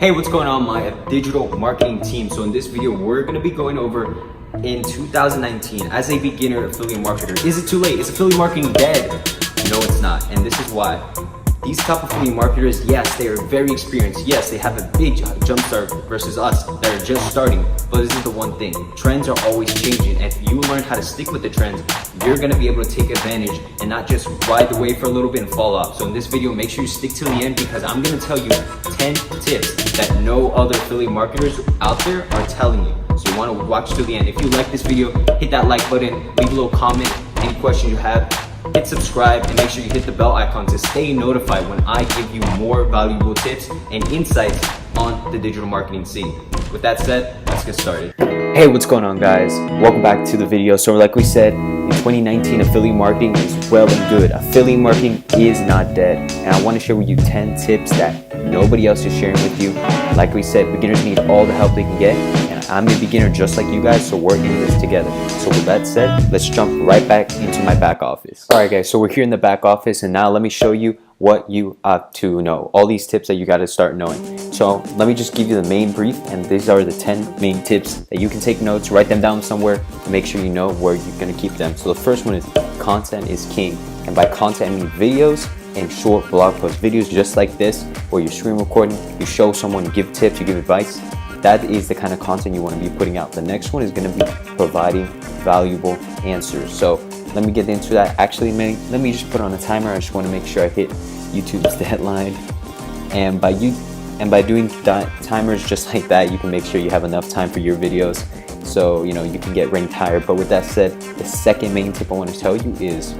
Hey, what's going on, my digital marketing team? So in this video, we're gonna be going over in 2019 as a beginner affiliate marketer. Is it too late? Is affiliate marketing dead? No, it's not, and this is why. These top affiliate marketers, yes, they are very experienced. Yes, they have a big jump start versus us that are just starting. But this is the one thing, trends are always changing. And if you learn how to stick with the trends, you're gonna be able to take advantage and not just ride the wave for a little bit and fall off. So in this video, make sure you stick till the end because I'm gonna tell you 10 tips that no other affiliate marketers out there are telling you. So you wanna watch till the end. If you like this video, hit that like button, leave a little comment, any questions you have, hit subscribe, and make sure you hit the bell icon to stay notified when I give you more valuable tips and insights on the digital marketing scene. With that said, let's get started. Hey, what's going on, guys? Welcome back to the video. So like we said, in 2019, affiliate marketing is well and good. Affiliate marketing is not dead. And I want to share with you 10 tips that nobody else is sharing with you. Like we said, beginners need all the help they can get. And I'm a beginner just like you guys, so we're in this together. So with that said, let's jump right back into my back office. All right, guys, so we're here in the back office, and now let me show you what you ought to know. All these tips that you got to start knowing. So let me just give you the main brief, and these are the 10 main tips that you can take notes, write them down somewhere, and make sure you know where you're going to keep them. So the first one is content is king. And by content, I mean videos and short blog posts. Videos just like this, where you're screen recording, you show someone, you give tips, you give advice. That is the kind of content you want to be putting out. The next one is going to be providing valuable answers. So let me get into that. Actually, let me just put on a timer. I just want to make sure I hit YouTube's deadline. And by doing timers just like that, you can make sure you have enough time for your videos, so you know you can get ranked higher. But with that said, the second main tip I want to tell you is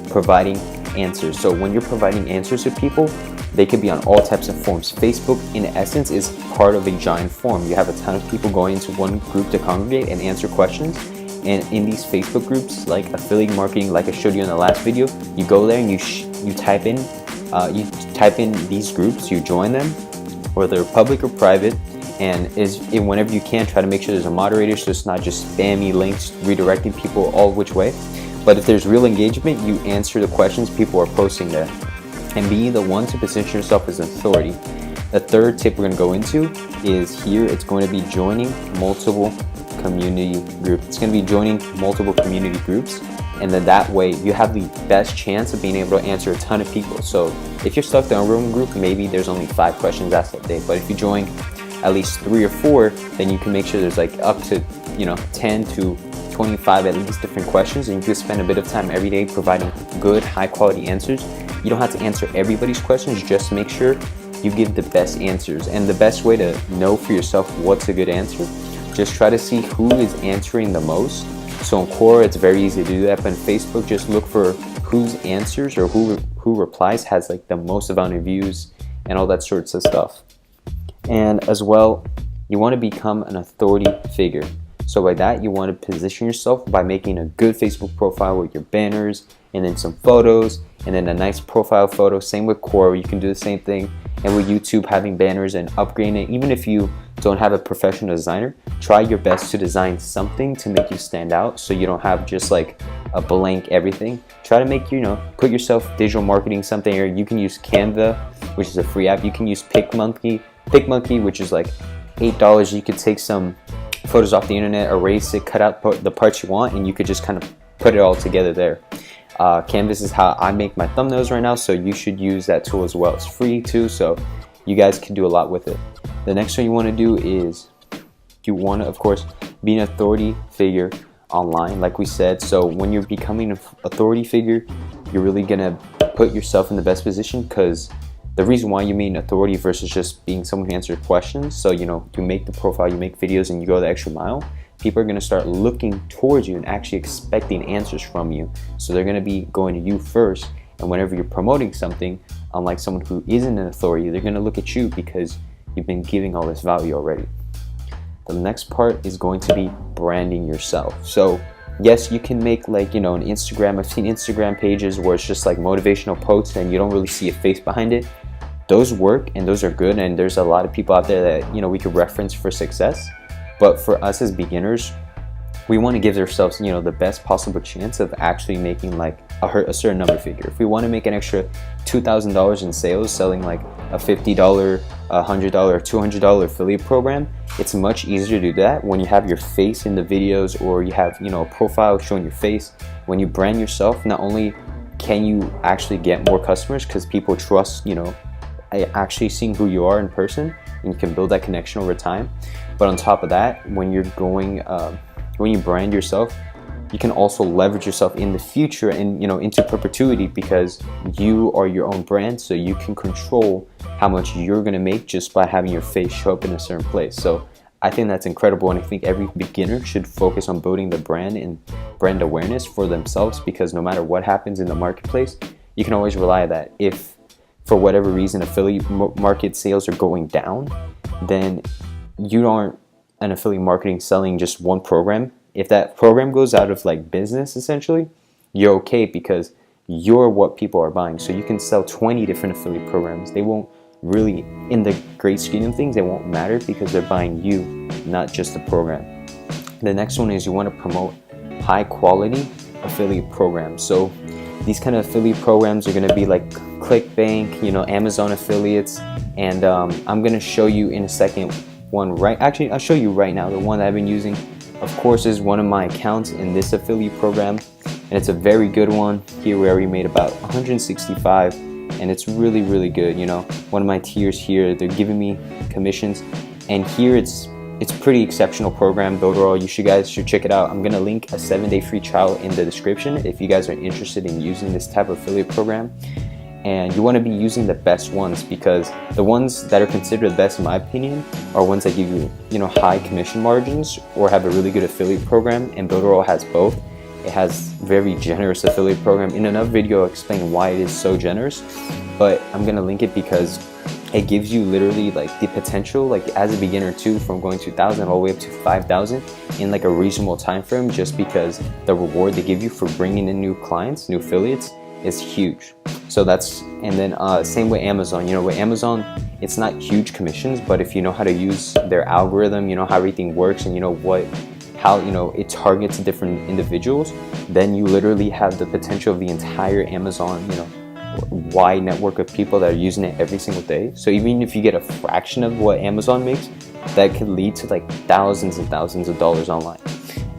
providing answers. So when you're providing answers to people, they could be on all types of forms. Facebook, in essence, is part of a giant form. You have a ton of people going into one group to congregate and answer questions. And in these Facebook groups, like affiliate marketing, like I showed you in the last video, you go there and you type in these groups, you join them, whether they're public or private, and whenever you can, try to make sure there's a moderator so it's not just spammy links redirecting people all which way. But if there's real engagement, you answer the questions people are posting there. And be the one to position yourself as an authority. The third tip we're going to go into is here. It's going to be joining multiple community groups. It's going to be joining multiple community groups, and then that way you have the best chance of being able to answer a ton of people. So if you're stuck in a room group, maybe there's only 5 questions asked that day. But if you join at least 3 or 4, then you can make sure there's like up to 10 to 25 at least different questions, and you can spend a bit of time every day providing good, high quality answers. You don't have to answer everybody's questions, just make sure you give the best answers. And the best way to know for yourself what's a good answer, just try to see who is answering the most. So in Quora, it's very easy to do that, but in Facebook, just look for whose answers or who replies has like the most amount of views and all that sorts of stuff. And as well, you want to become an authority figure. So by that, you want to position yourself by making a good Facebook profile with your banners and then some photos and then a nice profile photo. Same with Quora, you can do the same thing. And with YouTube, having banners and upgrading it, even if you don't have a professional designer, try your best to design something to make you stand out, so you don't have just like a blank everything. Try to make, put yourself digital marketing something, or you can use Canva, which is a free app. You can use PicMonkey, which is like $8. You could take some photos off the internet, erase it, cut out the parts you want, and you could just kind of put it all together there. Canvas is how I make my thumbnails right now, so you should use that tool as well. It's free too, so you guys can do a lot with it. The next thing you want to do is you want to, of course, be an authority figure online, like we said. So when you're becoming an authority figure, you're really gonna put yourself in the best position, because the reason why you mean authority versus just being someone who answers questions, so you make the profile, you make videos, and you go the extra mile, people are going to start looking towards you and actually expecting answers from you. So they're going to be going to you first, and whenever you're promoting something, unlike someone who isn't an authority, they're going to look at you because you've been giving all this value already. The next part is going to be branding yourself. So yes, you can make like an Instagram. I've seen Instagram pages where it's just like motivational posts and you don't really see a face behind it. Those work and those are good, and there's a lot of people out there that we could reference for success. But for us as beginners, we want to give ourselves the best possible chance of actually making like a certain number figure. If we want to make an extra $2,000 in sales selling like a $50, a $100, $200 affiliate program, it's much easier to do that when you have your face in the videos, or you have, you know, a profile showing your face. When you brand yourself, not only can you actually get more customers because people trust, you know, actually seeing who you are in person, and you can build that connection over time. But on top of that, when you're going, when you brand yourself, you can also leverage yourself in the future and, you know, into perpetuity, because you are your own brand, so you can control how much you're gonna make just by having your face show up in a certain place. So I think that's incredible, and I think every beginner should focus on building the brand and brand awareness for themselves, because no matter what happens in the marketplace, you can always rely on that. If for whatever reason affiliate market sales are going down, then you aren't an affiliate marketing selling just one program. If that program goes out of like business, essentially, you're okay, because you're what people are buying. So you can sell 20 different affiliate programs. They won't really, in the great scheme of things, they won't matter, because they're buying you, not just the program. The next one is you want to promote high quality affiliate programs. So these kind of affiliate programs are going to be like ClickBank, you know, Amazon affiliates, and I'm going to show you in a second one. Actually, I'll show you right now the one that I've been using. Of course, is one of my accounts in this affiliate program, and it's a very good one. Here we already made about 165, and it's really, really good. You know, one of my tiers here, they're giving me commissions, and here it's pretty exceptional program. Overall, you guys should check it out. I'm gonna link a 7-day free trial in the description if you guys are interested in using this type of affiliate program. And you want to be using the best ones, because the ones that are considered the best, in my opinion, are ones that give you, you know, high commission margins or have a really good affiliate program. And Builderall has both. It has very generous affiliate program. In another video, I'll explain why it is so generous, but I'm gonna link it because it gives you literally like the potential, like as a beginner too, from going to 1,000 all the way up to 5,000 in like a reasonable time frame, just because the reward they give you for bringing in new clients, new affiliates, is huge. So that's, and then same with Amazon. You know, with Amazon, it's not huge commissions, but if you know how to use their algorithm, you know how everything works, and you know how you know it targets different individuals, then you literally have the potential of the entire Amazon, you know, wide network of people that are using it every single day. So even if you get a fraction of what Amazon makes, that could lead to like thousands and thousands of dollars online.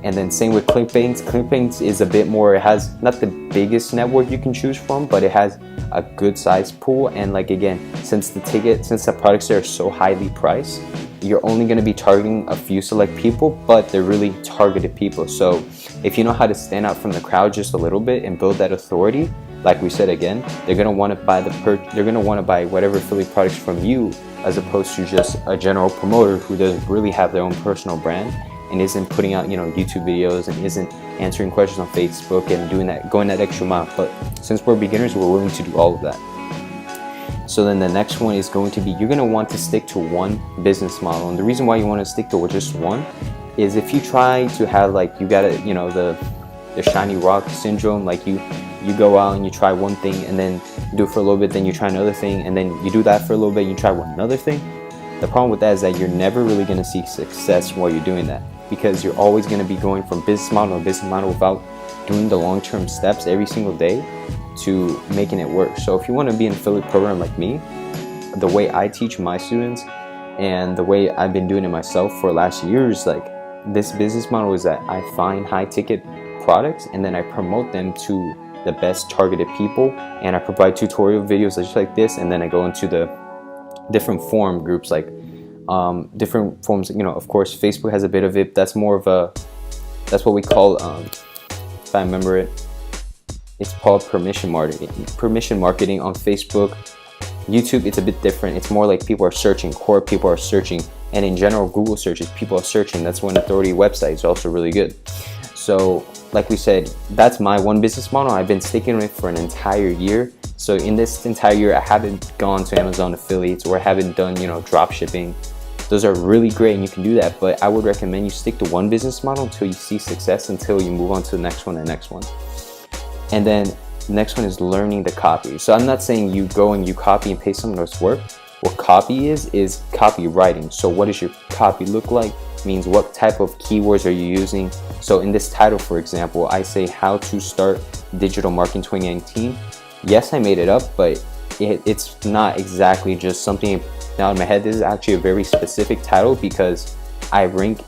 And then same with ClickBank. ClickBank is a bit more, it has not the biggest network you can choose from, but it has a good size pool. And like again, since the products are so highly priced, you're only going to be targeting a few select people, but they're really targeted people. So if you know how to stand out from the crowd just a little bit and build that authority, like we said again, they're going to want to buy whatever affiliate products from you, as opposed to just a general promoter who doesn't really have their own personal brand and isn't putting out, you know, YouTube videos and isn't answering questions on Facebook and going that extra mile. But since we're beginners, we're willing to do all of that. So then the next one is going to be, you're going to want to stick to one business model. And the reason why you want to stick to just one is if you try to have like, you got to, you know, the shiny rock syndrome, like you go out and you try one thing and then you do it for a little bit, then you try another thing, and then you do that for a little bit and you try another thing. The problem with that is that you're never really going to see success while you're doing that, because you're always going to be going from business model to business model without doing the long-term steps every single day to making it work. So if you want to be an affiliate program like me, the way I teach my students and the way I've been doing it myself for the last years, like this business model is that I find high ticket products and then I promote them to the best targeted people, and I provide tutorial videos just like this, and then I go into the different forum groups, like different forms. You know, of course Facebook has a bit of it. That's more of a, that's what we call, if I remember it, it's called permission marketing on Facebook. YouTube, it's a bit different. It's more like people are searching, core people are searching, and in general Google searches, people are searching. That's when authority websites are also really good. So like we said, that's my one business model. I've been sticking with it for an entire year. So in this entire year, I haven't gone to Amazon affiliates or I haven't done, you know, drop shipping. Those are really great and you can do that, but I would recommend you stick to one business model until you see success, until you move on to the next one and next one. And then the next one is learning the copy. So I'm not saying you go and you copy and paste someone else's work. What copy is copywriting. So what does your copy look like? Means what type of keywords are you using? So in this title, for example, I say how to start Digital Marketing 2019. Yes, I made it up, but it's not exactly just something out of my head. This is actually a very specific title because I rank,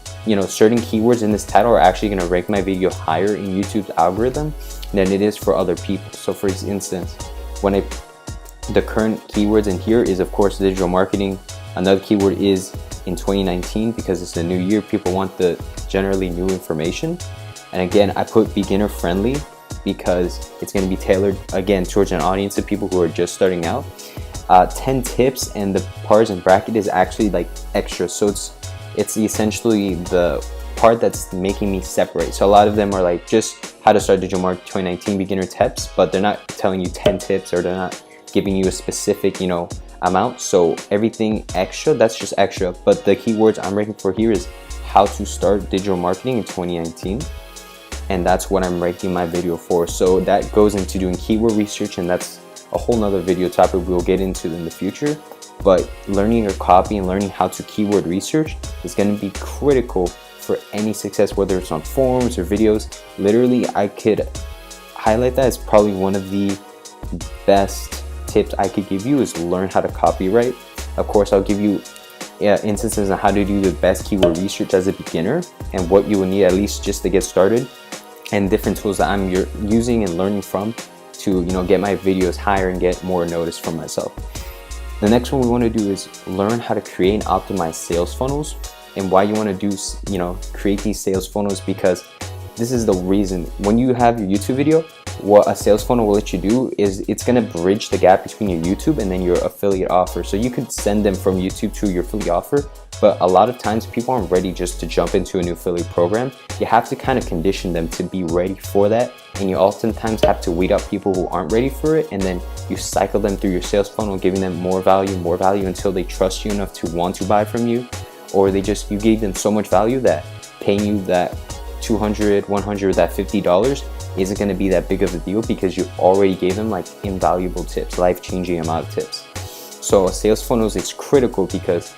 certain keywords in this title are actually going to rank my video higher in YouTube's algorithm than it is for other people. So for instance, the current keywords in here is of course digital marketing. Another keyword is in 2019 because it's a new year. People want the generally new information. And again, I put beginner friendly because it's going to be tailored again towards an audience of people who are just starting out. 10 tips, and the parts in bracket is actually like extra, so it's essentially the part that's making me separate. So a lot of them are like just how to start digital marketing 2019 beginner tips, but they're not telling you 10 tips, or they're not giving you a specific amount. So everything extra, that's just extra. But the keywords I'm ranking for here is how to start digital marketing in 2019, and that's what I'm ranking my video for. So that goes into doing keyword research, and that's a whole nother video topic we'll get into in the future. But learning your copy and learning how to keyword research is going to be critical for any success, whether it's on forums or videos. Literally, I could highlight that as probably one of the best tips I could give you is learn how to copyright. Of course, I'll give you instances on how to do the best keyword research as a beginner and what you will need at least just to get started, and different tools that I'm using and learning from to get my videos higher and get more notice from myself. The next one we want to do is learn how to create and optimize sales funnels. And why you want to do create these sales funnels, because this is the reason when you have your YouTube video, what a sales funnel will let you do is it's going to bridge the gap between your YouTube and then your affiliate offer. So you could send them from YouTube to your affiliate offer, but a lot of times people aren't ready just to jump into a new affiliate program. You have to kind of condition them to be ready for that, and you oftentimes have to weed out people who aren't ready for it, and then you cycle them through your sales funnel, giving them more value until they trust you enough to want to buy from you, or you gave them so much value that paying you that $200, $100, that $50 isn't going to be that big of a deal because you already gave them like invaluable tips, life-changing amount of tips. So sales funnels is critical because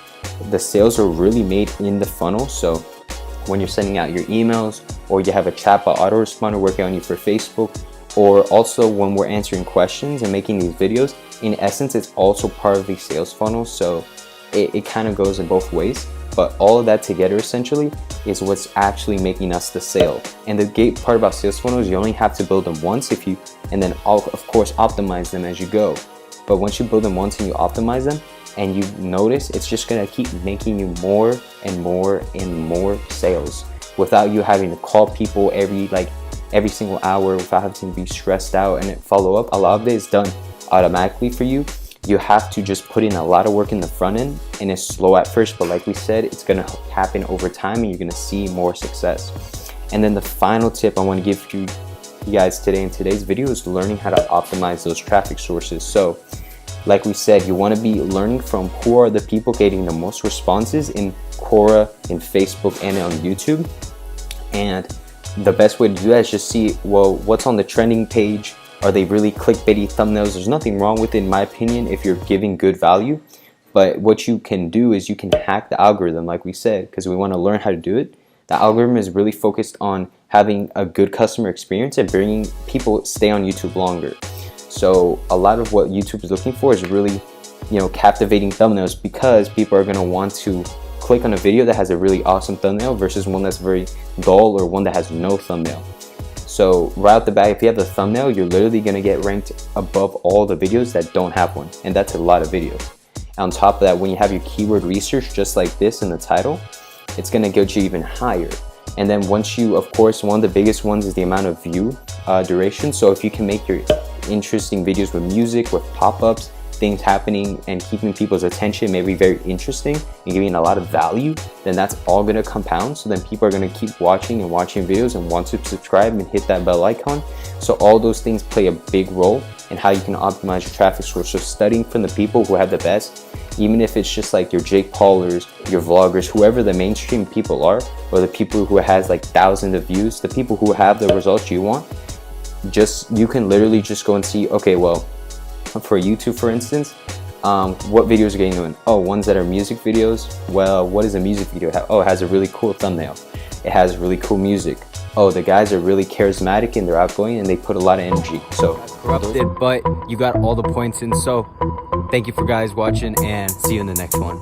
the sales are really made in the funnel. So when you're sending out your emails, or you have a chatbot autoresponder working on you for Facebook, or also when we're answering questions and making these videos, in essence, it's also part of the sales funnel. So it kind of goes in both ways. But all of that together essentially is what's actually making us the sale. And the great part about sales funnels, you only have to build them once and then of course optimize them as you go. But once you build them once and you optimize them and you notice, it's just gonna keep making you more and more and more sales without you having to call people every single hour, without having to be stressed out and follow up. A lot of it is done automatically for you. You have to just put in a lot of work in the front end, and it's slow at first, but like we said, it's gonna happen over time and you're gonna see more success. And then the final tip I wanna give you guys today in today's video is learning how to optimize those traffic sources. So like we said, you wanna be learning from who are the people getting the most responses in Quora, in Facebook, and on YouTube. And the best way to do that is just see, well, what's on the trending page? Are they really clickbaity thumbnails? There's nothing wrong with it, in my opinion, if you're giving good value. But what you can do is you can hack the algorithm, like we said, because we want to learn how to do it. The algorithm is really focused on having a good customer experience and bringing people stay on YouTube longer. So a lot of what YouTube is looking for is really, captivating thumbnails, because people are going to want to click on a video that has a really awesome thumbnail versus one that's very dull or one that has no thumbnail. So right off the bat, if you have the thumbnail, you're literally going to get ranked above all the videos that don't have one. And that's a lot of videos. On top of that, when you have your keyword research just like this in the title, it's going to get you even higher. And then once you, of course, one of the biggest ones is the amount of view duration. So if you can make your interesting videos with music, with pop-ups, things happening and keeping people's attention, maybe very interesting and giving a lot of value, then that's all going to compound. So then people are going to keep watching and watching videos and want to subscribe and hit that bell icon. So all those things play a big role in how you can optimize your traffic source. So studying from the people who have the best, even if it's just like your Jake Paulers, your vloggers, whoever the mainstream people are, or the people who has like thousands of views, the people who have the results you want, you can literally just go and see, okay, well, for YouTube, for instance, what videos are getting doing? Oh, ones that are music videos. Well, what does a music video have? Oh, it has a really cool thumbnail. It has really cool music. oh, the guys are really charismatic and they're outgoing and they put a lot of energy. So corrupted, but you got all the points in. So thank you for guys watching and see you in the next one.